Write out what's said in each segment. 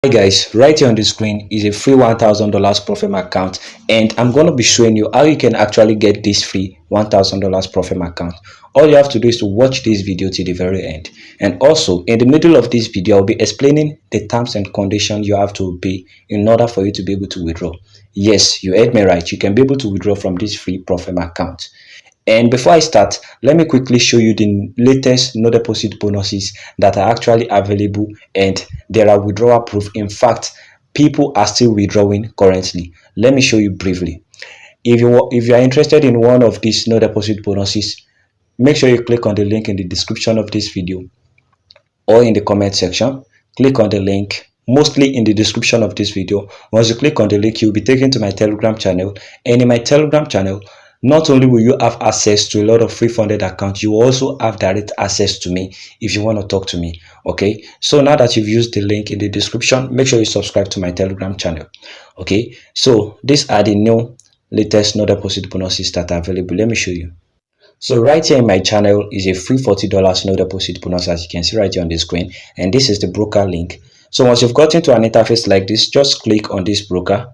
Hi guys, right here on the screen is a free $1,000 Profem account, and I'm going to be showing you how you can actually get this free $1,000 Profem account. All you have to do is to watch this video to the very end, and also in the middle of this video I'll be explaining the terms and conditions you have to obey in order for you to be able to withdraw. Yes, you heard me right. You can be able to withdraw from this free Profem account. And before I start, let me quickly show you the latest no deposit bonuses that are actually available, and there are withdrawal proof. In fact, people are still withdrawing currently. Let me show you briefly. If you are interested in one of these no deposit bonuses, make sure you click on the link in the description of this video or in the comment section. Click on the link, mostly in the description of this video. Once you click on the link, you'll be taken to my Telegram channel, and in my Telegram channel, not only will you have access to a lot of free funded accounts, you will also have direct access to me if you want to talk to me. Okay, so now that you've used the link in the description, make sure you subscribe to my Telegram channel. Okay, so these are the new latest no deposit bonuses that are available. Let me show you. So right here in my channel is a free $40 no deposit bonus, as you can see right here on the screen, and this is the broker link. So once you've gotten to an interface like this, just click on this broker.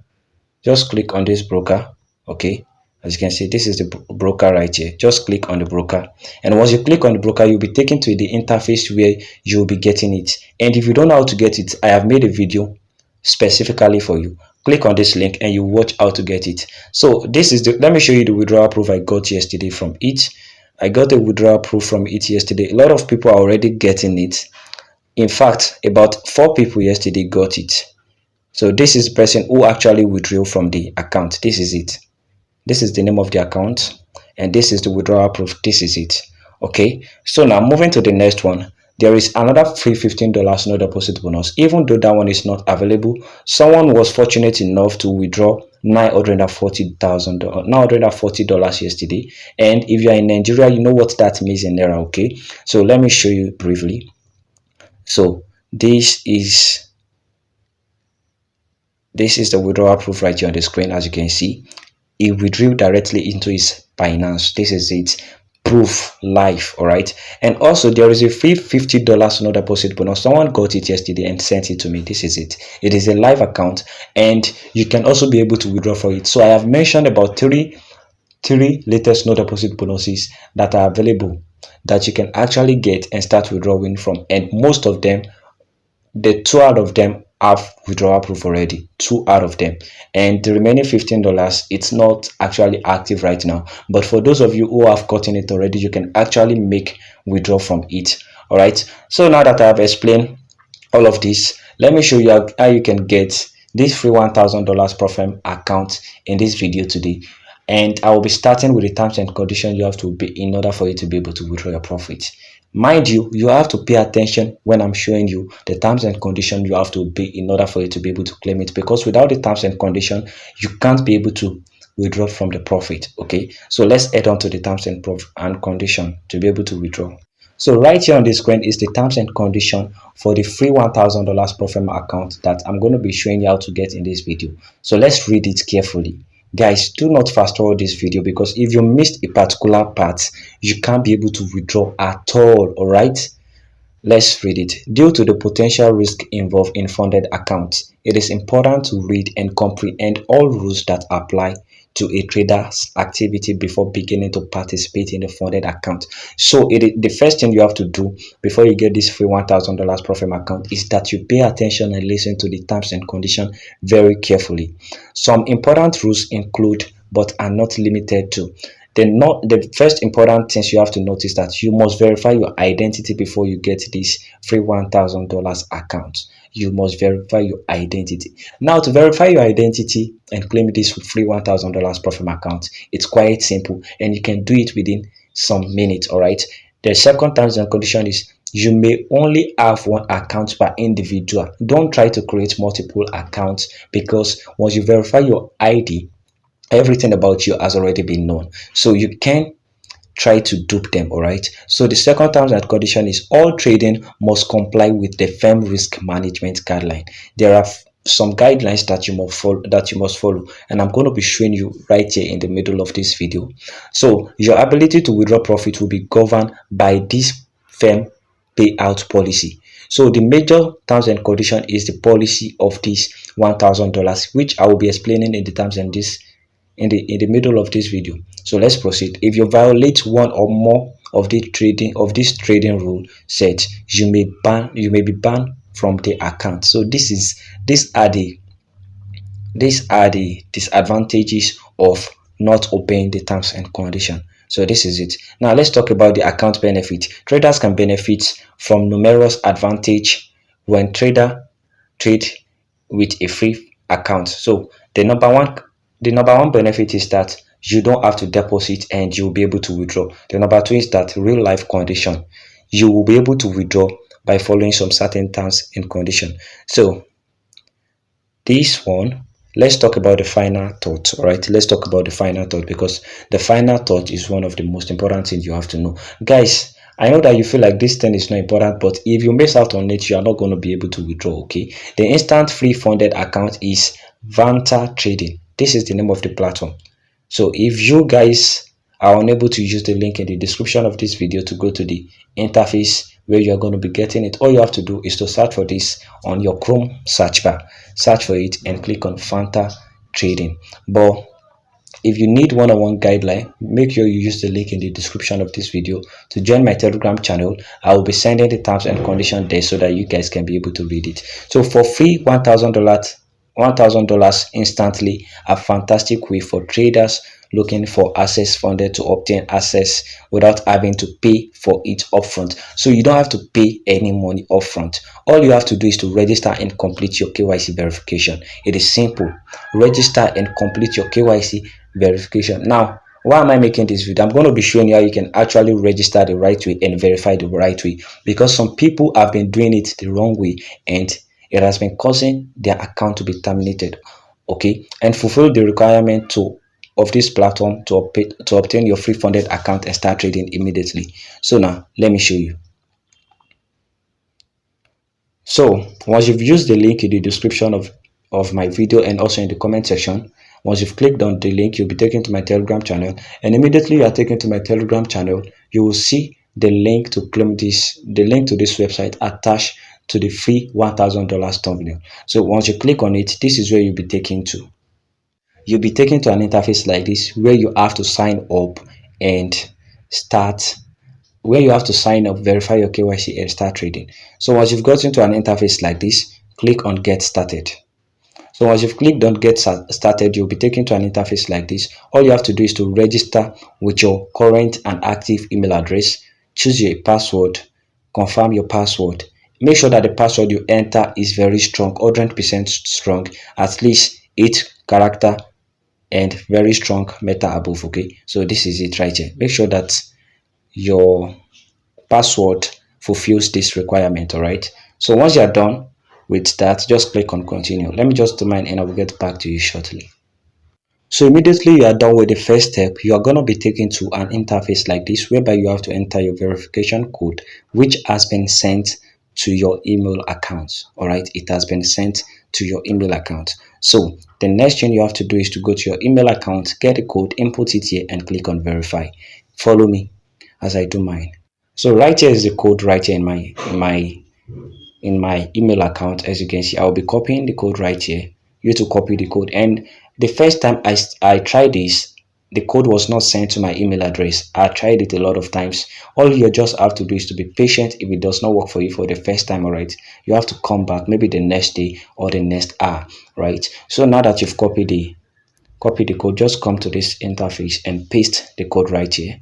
Just click on this broker. Okay, as you can see, this is the broker right here. Just click on the broker, and once you click on the broker, you'll be taken to the interface where you'll be getting it. And if you don't know how to get it, I have made a video specifically for you. Click on this link and you watch how to get it. So this is the, let me show you the withdrawal proof I got yesterday from it. I got a withdrawal proof from it yesterday. A lot of people are already getting it. In fact, about 4 people yesterday got it. So this is the person who actually withdrew from the account. This is it. This is the name of the account, and this is the withdrawal proof. This is it. Okay, so now moving to the next one, there is another free $15 no deposit bonus. Even though that one is not available, someone was fortunate enough to withdraw $940 yesterday. And if you are in Nigeria, you know what that means in naira. Okay, so let me show you briefly. So this is the withdrawal proof right here on the screen. As you can see, he withdrew directly into his Binance. This is it, proof live. All right, and also there is a free $50 no deposit bonus. Someone got it yesterday and sent it to me. This is it. It is a live account, and you can also be able to withdraw for it. So I have mentioned about three latest no deposit bonuses that are available that you can actually get and start withdrawing from, and most of them, the 2 out of them have withdrawal proof already. 2 out of them, and the remaining $15, it's not actually active right now, but for those of you who have gotten it already, you can actually make withdraw from it. All right, so now that I have explained all of this, let me show you how you can get this free $1,000 Profem account in this video today. And I will be starting with the terms and conditions you have to be in order for you to be able to withdraw your profit. Mind you, you have to pay attention when I'm showing you the terms and conditions you have to obey in order for you to be able to claim it, because without the terms and conditions, you can't be able to withdraw from the profit. Okay, so let's add on to the terms and condition to be able to withdraw. So right here on the screen is the terms and condition for the free $1,000 Profem account that I'm going to be showing you how to get in this video. So let's read it carefully. Guys, do not fast forward this video, because if you missed a particular part, you can't be able to withdraw at all. All right, let's read it. Due to the potential risk involved in funded accounts, it is important to read and comprehend all rules that apply to a trader's activity before beginning to participate in the funded account. So the first thing you have to do before you get this free $1,000 Profem account is that you pay attention and listen to the terms and conditions very carefully. Some important rules include, but are not limited to, the first important things you have to notice that you must verify your identity before you get this free $1,000 account. You must verify your identity. Now, to verify your identity and claim this free $1,000 Profem account, it's quite simple, and you can do it within some minutes. All right, the second terms and condition is you may only have one account per individual. Don't try to create multiple accounts, because once you verify your ID, everything about you has already been known, so you can try to dupe them. All right, so the second terms and condition is all trading must comply with the firm risk management guideline. There are some guidelines that you must follow, and I'm going to be showing you right here in the middle of this video. So your ability to withdraw profit will be governed by this firm payout policy. So the major terms and condition is the policy of this $1,000, which I will be explaining in the terms and this in the middle of this video. So let's proceed. If you violate one or more of the trading of this trading rule set, you may be banned from the account. So these are the disadvantages of not obeying the terms and condition. So this is it. Now let's talk about the account benefit. Traders can benefit from numerous advantage when trader trade with a free account. So the number one benefit is that you don't have to deposit and you'll be able to withdraw. The number two is that real life condition. You will be able to withdraw by following some certain terms and condition. So this one, let's talk about the final thought. All right, let's talk about the final thought, because the final thought is one of the most important things you have to know, guys. I know that you feel like this thing is not important, but if you miss out on it, you are not going to be able to withdraw. Okay, the instant free funded account is Vanta Trading. This is the name of the platform. So if you guys are unable to use the link in the description of this video to go to the interface where you're going to be getting it, all you have to do is to search for this on your Chrome search bar. Search for it and click on Fanta Trading. But if you need one-on-one guideline, make sure you use the link in the description of this video to join my Telegram channel. I will be sending the terms and conditions there so that you guys can be able to read it. So for free $1,000 instantly, a fantastic way for traders looking for access funded to obtain access without having to pay for it upfront. So you don't have to pay any money upfront. All you have to do is to register and complete your KYC verification. It is simple. Register and complete your KYC verification. Now, why am I making this video? I'm going to be showing you how you can actually register the right way and verify the right way, because some people have been doing it the wrong way and it has been causing their account to be terminated. Okay, and fulfill the requirement of this platform to obtain your free funded account and start trading immediately. So now let me show you. So once you've used the link in the description of my video and also in the comment section, once you've clicked on the link, you'll be taken to my Telegram channel, and immediately you are taken to my Telegram channel, you will see the link to the link to this website attached to the free $1,000 thumbnail. So once you click on it, this is where you'll be taken to. You'll be taken to an interface like this where you have to sign up and start where you have to sign up, verify your KYC and start trading. So once you've got into an interface like this, click on get started. So once you've clicked on get started, you'll be taken to an interface like this. All you have to do is to register with your current and active email address, choose your password, confirm your password. Make sure that the password you enter is very strong, 100% strong, at least 8 character and very strong meta above. Okay, so this is it right here. Make sure that your password fulfills this requirement. All right, so once you're done with that, just click on continue. Let me just do mine and I will get back to you shortly. So immediately you are done with the first step, you are going to be taken to an interface like this whereby you have to enter your verification code, which has been sent to your email account. All right, it has been sent to your email account. So the next thing you have to do is to go to your email account, get the code, input it here and click on verify. Follow me as I do mine. So right here is the code right here in my email account. As you can see, I'll be copying the code right here. You to copy the code, and the first time I tried this, the code was not sent to my email address. I tried it a lot of times. All you just have to do is to be patient. If it does not work for you for the first time, all right, you have to come back maybe the next day or the next hour, right? So now that you've copied the code, just come to this interface and paste the code right here.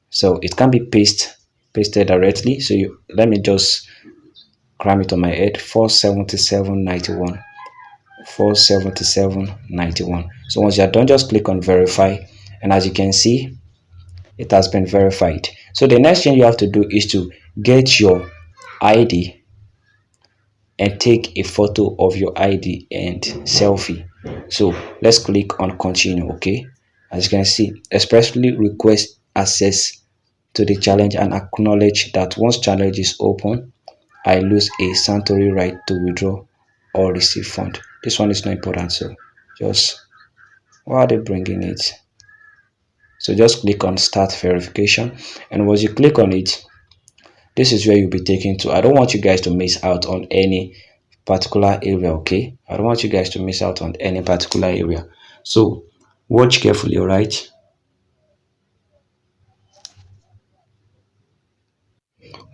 So it can be pasted directly. So let me just cram it on my head. 477.91. 477.91. So once you're done, just click on verify, and as you can see, it has been verified. So the next thing you have to do is to get your ID and take a photo of your ID and selfie. So let's click on continue. Okay, as you can see, expressly request access to the challenge and acknowledge that once challenge is open, I lose a Santori right to withdraw or receive fund. This one is not important, so just why are they bringing it? So just click on start verification, and once you click on it, This is where you'll be taken to. I don't want you guys to miss out on any particular area. Okay, I don't want you guys to miss out on any particular area. So watch carefully. All right.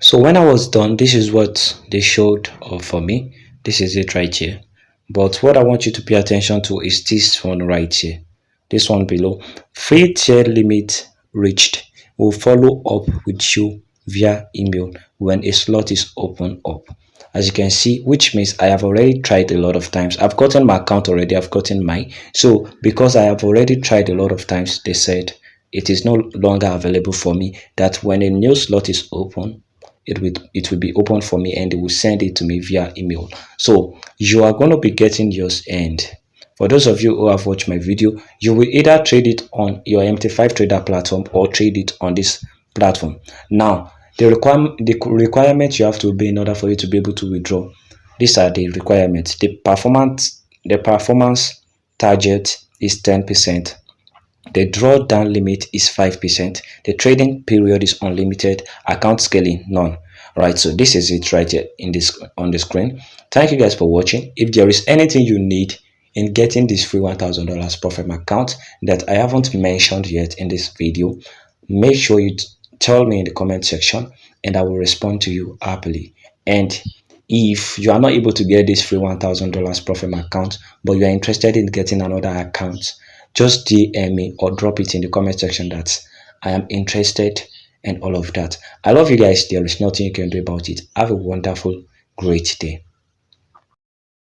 So when I was done, this is what they showed for me. This is it right here. But what I want you to pay attention to is this one right here. This one below. Free tier limit reached. Will follow up with you via email when a slot is open up. As you can see, which means I have already tried a lot of times. I've gotten my account already. I've gotten mine. So because I have already tried a lot of times, they said it is no longer available for me. That when a new slot is open, it will be open for me and they will send it to me via email. So you are going to be getting yours. And for those of you who have watched my video, you will either trade it on your MT5 trader platform or trade it on this platform. Now the requirement you have to obey in order for you to be able to withdraw, these are the requirements. The performance target is 10%. The drawdown limit is 5%. The trading period is unlimited. Account scaling, none. Right, so this is it right here in this on the screen. Thank you guys for watching. If there is anything you need in getting this free $1,000 profit account that I haven't mentioned yet in this video, make sure you tell me in the comment section and I will respond to you happily. And if you are not able to get this free $1,000 profit account, but you are interested in getting another account, just DM me or drop it in the comment section that I am interested and all of that. I love you guys. There is nothing you can do about it. Have a wonderful, great day.